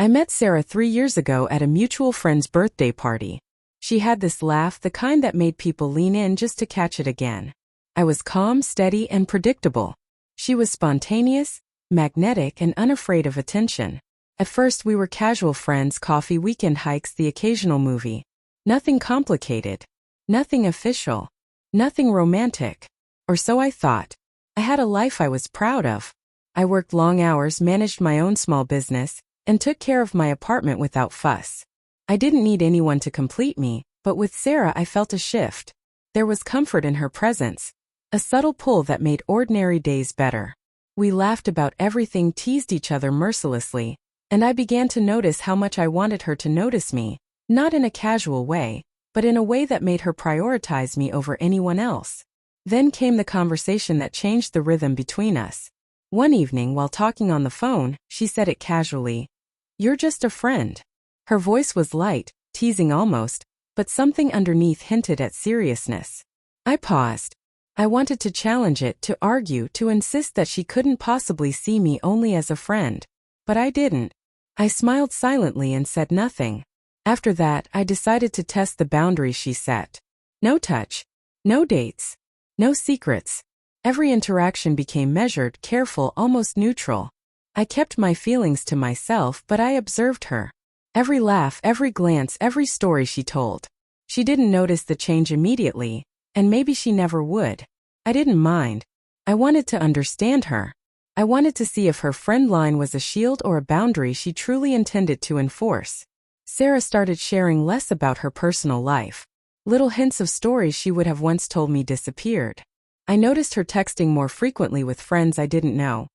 I met Sarah 3 years ago at a mutual friend's birthday party. She had this laugh, the kind that made people lean in just to catch it again. I was calm, steady, and predictable. She was spontaneous, magnetic, and unafraid of attention. At first we were casual friends, coffee, weekend hikes, the occasional movie. Nothing complicated. Nothing official. Nothing romantic. Or so I thought. I had a life I was proud of. I worked long hours, managed my own small business, and took care of my apartment without fuss. I didn't need anyone to complete me, but with Sarah I felt a shift. There was comfort in her presence. A subtle pull that made ordinary days better. We laughed about everything, teased each other mercilessly, and I began to notice how much I wanted her to notice me, not in a casual way, but in a way that made her prioritize me over anyone else. Then came the conversation that changed the rhythm between us. One evening, while talking on the phone, she said it casually. "You're just a friend." Her voice was light, teasing almost, but something underneath hinted at seriousness. I paused. I wanted to challenge it, to argue, to insist that she couldn't possibly see me only as a friend. But I didn't. I smiled silently and said nothing. After that, I decided to test the boundaries she set. No touch. No dates. No secrets. Every interaction became measured, careful, almost neutral. I kept my feelings to myself, but I observed her. Every laugh, every glance, every story she told. She didn't notice the change immediately, and maybe she never would. I didn't mind. I wanted to understand her. I wanted to see if her friend line was a shield or a boundary she truly intended to enforce. Sarah started sharing less about her personal life. Little hints of stories she would have once told me disappeared. I noticed her texting more frequently with friends I didn't know.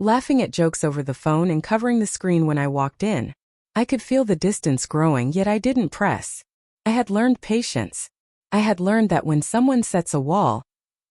Laughing at jokes over the phone and covering the screen when I walked in. I could feel the distance growing, yet I didn't press. I had learned patience. I had learned that when someone sets a wall,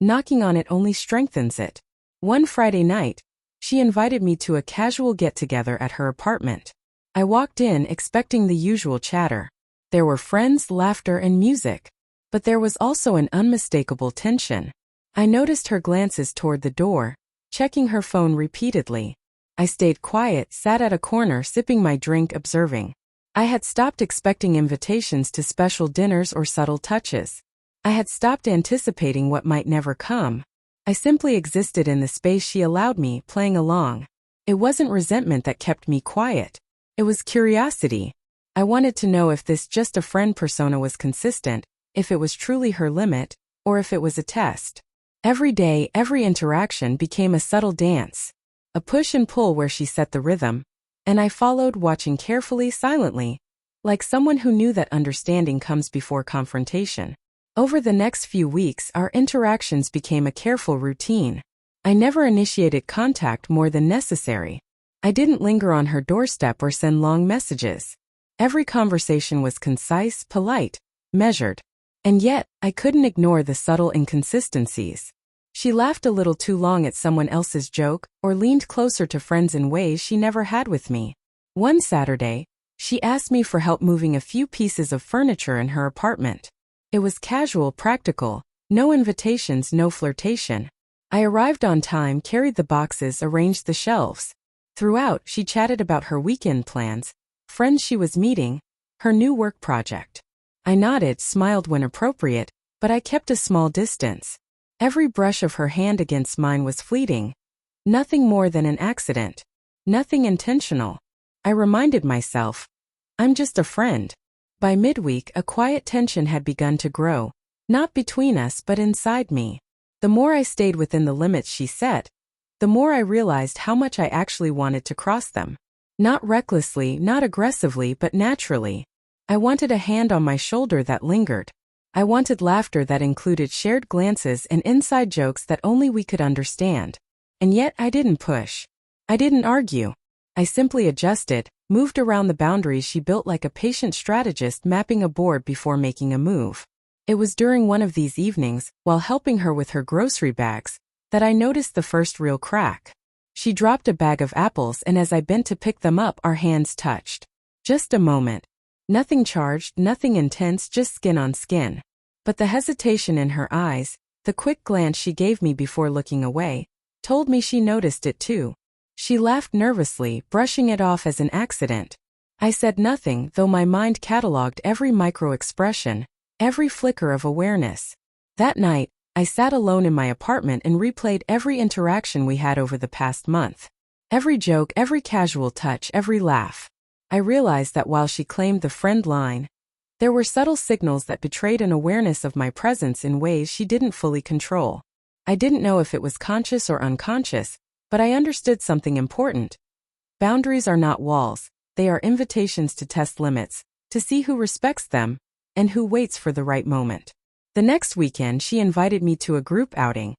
knocking on it only strengthens it. One Friday night, she invited me to a casual get-together at her apartment. I walked in expecting the usual chatter. There were friends, laughter, and music. But there was also an unmistakable tension. I noticed her glances toward the door, checking her phone repeatedly. I stayed quiet, sat at a corner sipping my drink, observing. I had stopped expecting invitations to special dinners or subtle touches. I had stopped anticipating what might never come. I simply existed in the space she allowed me, playing along. It wasn't resentment that kept me quiet. It was curiosity. I wanted to know if this just a friend persona was consistent, if it was truly her limit, or if it was a test. Every day, every interaction became a subtle dance. A push and pull where she set the rhythm, and I followed, watching carefully, silently, like someone who knew that understanding comes before confrontation. Over the next few weeks, our interactions became a careful routine. I never initiated contact more than necessary. I didn't linger on her doorstep or send long messages. Every conversation was concise, polite, measured. And yet, I couldn't ignore the subtle inconsistencies. She laughed a little too long at someone else's joke, or leaned closer to friends in ways she never had with me. One Saturday, she asked me for help moving a few pieces of furniture in her apartment. It was casual, practical, no invitations, no flirtation. I arrived on time, carried the boxes, arranged the shelves. Throughout, she chatted about her weekend plans, friends she was meeting, her new work project. I nodded, smiled when appropriate, but I kept a small distance. Every brush of her hand against mine was fleeting. Nothing more than an accident. Nothing intentional. I reminded myself, I'm just a friend. By midweek, a quiet tension had begun to grow, not between us but inside me. The more I stayed within the limits she set, the more I realized how much I actually wanted to cross them. Not recklessly, not aggressively, but naturally. I wanted a hand on my shoulder that lingered. I wanted laughter that included shared glances and inside jokes that only we could understand. And yet I didn't push. I didn't argue. I simply adjusted, moved around the boundaries she built like a patient strategist mapping a board before making a move. It was during one of these evenings, while helping her with her grocery bags, that I noticed the first real crack. She dropped a bag of apples, and as I bent to pick them up, our hands touched. Just a moment. Nothing charged, nothing intense, just skin on skin. But the hesitation in her eyes, the quick glance she gave me before looking away, told me she noticed it too. She laughed nervously, brushing it off as an accident. I said nothing, though my mind cataloged every micro-expression, every flicker of awareness. That night, I sat alone in my apartment and replayed every interaction we had over the past month. Every joke, every casual touch, every laugh. I realized that while she claimed the friend line, there were subtle signals that betrayed an awareness of my presence in ways she didn't fully control. I didn't know if it was conscious or unconscious, but I understood something important. Boundaries are not walls, they are invitations to test limits, to see who respects them, and who waits for the right moment. The next weekend she invited me to a group outing.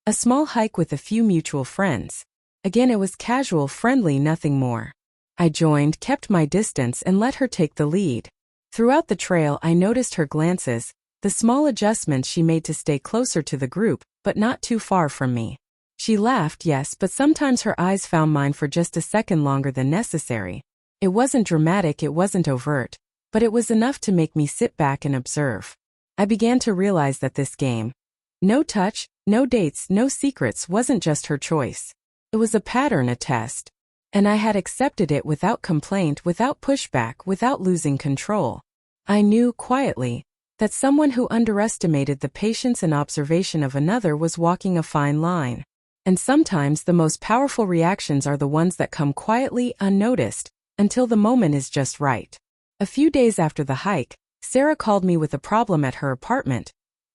A small hike with a few mutual friends. Again it was casual, friendly, nothing more. I joined, kept my distance, and let her take the lead. Throughout the trail I noticed her glances, the small adjustments she made to stay closer to the group, but not too far from me. She laughed, yes, but sometimes her eyes found mine for just a second longer than necessary. It wasn't dramatic, it wasn't overt, but it was enough to make me sit back and observe. I began to realize that this game, no touch, no dates, no secrets, wasn't just her choice. It was a pattern, a test. And I had accepted it without complaint, without pushback, without losing control. I knew, quietly, that someone who underestimated the patience and observation of another was walking a fine line. And sometimes the most powerful reactions are the ones that come quietly, unnoticed, until the moment is just right. A few days after the hike, Sarah called me with a problem at her apartment.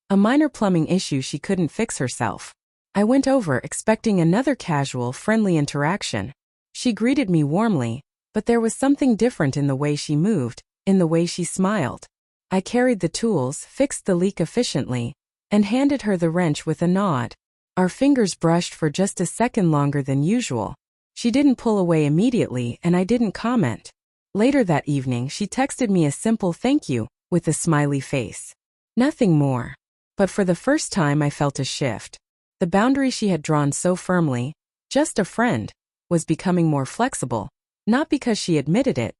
A minor plumbing issue she couldn't fix herself. I went over expecting another casual, friendly interaction. She greeted me warmly, but there was something different in the way she moved, in the way she smiled. I carried the tools, fixed the leak efficiently, and handed her the wrench with a nod. Our fingers brushed for just a second longer than usual. She didn't pull away immediately, and I didn't comment. Later that evening she texted me a simple thank you, with a smiley face. Nothing more. But for the first time I felt a shift. The boundary she had drawn so firmly, just a friend, was becoming more flexible, not because she admitted it,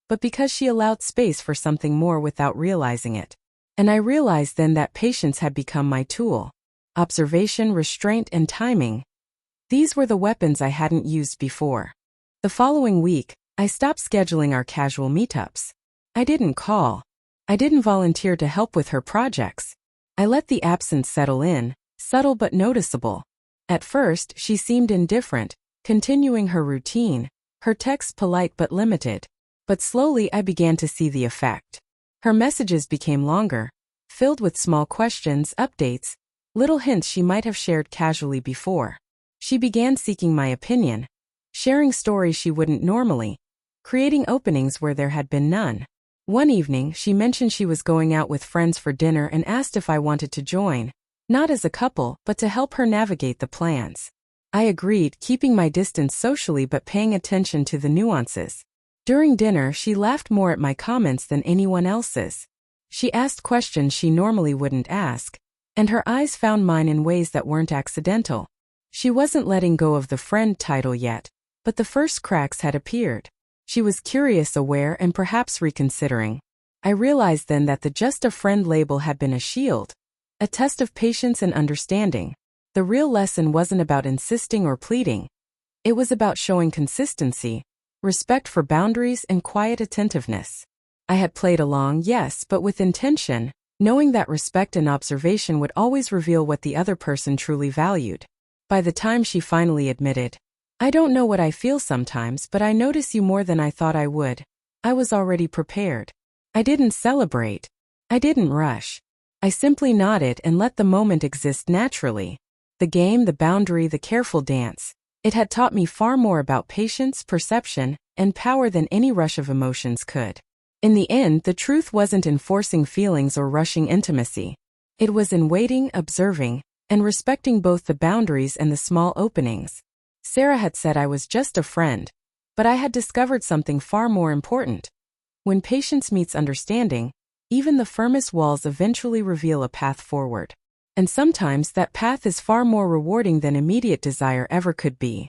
but because she allowed space for something more without realizing it. And I realized then that patience had become my tool. Observation, restraint, and timing. These were the weapons I hadn't used before. The following week, I stopped scheduling our casual meetups. I didn't call. I didn't volunteer to help with her projects. I let the absence settle in, subtle but noticeable. At first, she seemed indifferent, continuing her routine, her texts polite but limited. But slowly I began to see the effect. Her messages became longer, filled with small questions, updates, little hints she might have shared casually before. She began seeking my opinion, sharing stories she wouldn't normally, creating openings where there had been none. One evening, she mentioned she was going out with friends for dinner and asked if I wanted to join, not as a couple, but to help her navigate the plans. I agreed, keeping my distance socially but paying attention to the nuances. During dinner, she laughed more at my comments than anyone else's. She asked questions she normally wouldn't ask, and her eyes found mine in ways that weren't accidental. She wasn't letting go of the friend title yet, but the first cracks had appeared. She was curious, aware, and perhaps reconsidering. I realized then that the just a friend label had been a shield, a test of patience and understanding. The real lesson wasn't about insisting or pleading. It was about showing consistency, respect for boundaries, and quiet attentiveness. I had played along, yes, but with intention, knowing that respect and observation would always reveal what the other person truly valued. By the time she finally admitted, "I don't know what I feel sometimes, but I notice you more than I thought I would," I was already prepared. I didn't celebrate. I didn't rush. I simply nodded and let the moment exist naturally. The game, the boundary, the careful dance. It had taught me far more about patience, perception, and power than any rush of emotions could. In the end, the truth wasn't in forcing feelings or rushing intimacy. It was in waiting, observing, and respecting both the boundaries and the small openings. Sarah had said I was just a friend, but I had discovered something far more important. When patience meets understanding, even the firmest walls eventually reveal a path forward. And sometimes that path is far more rewarding than immediate desire ever could be.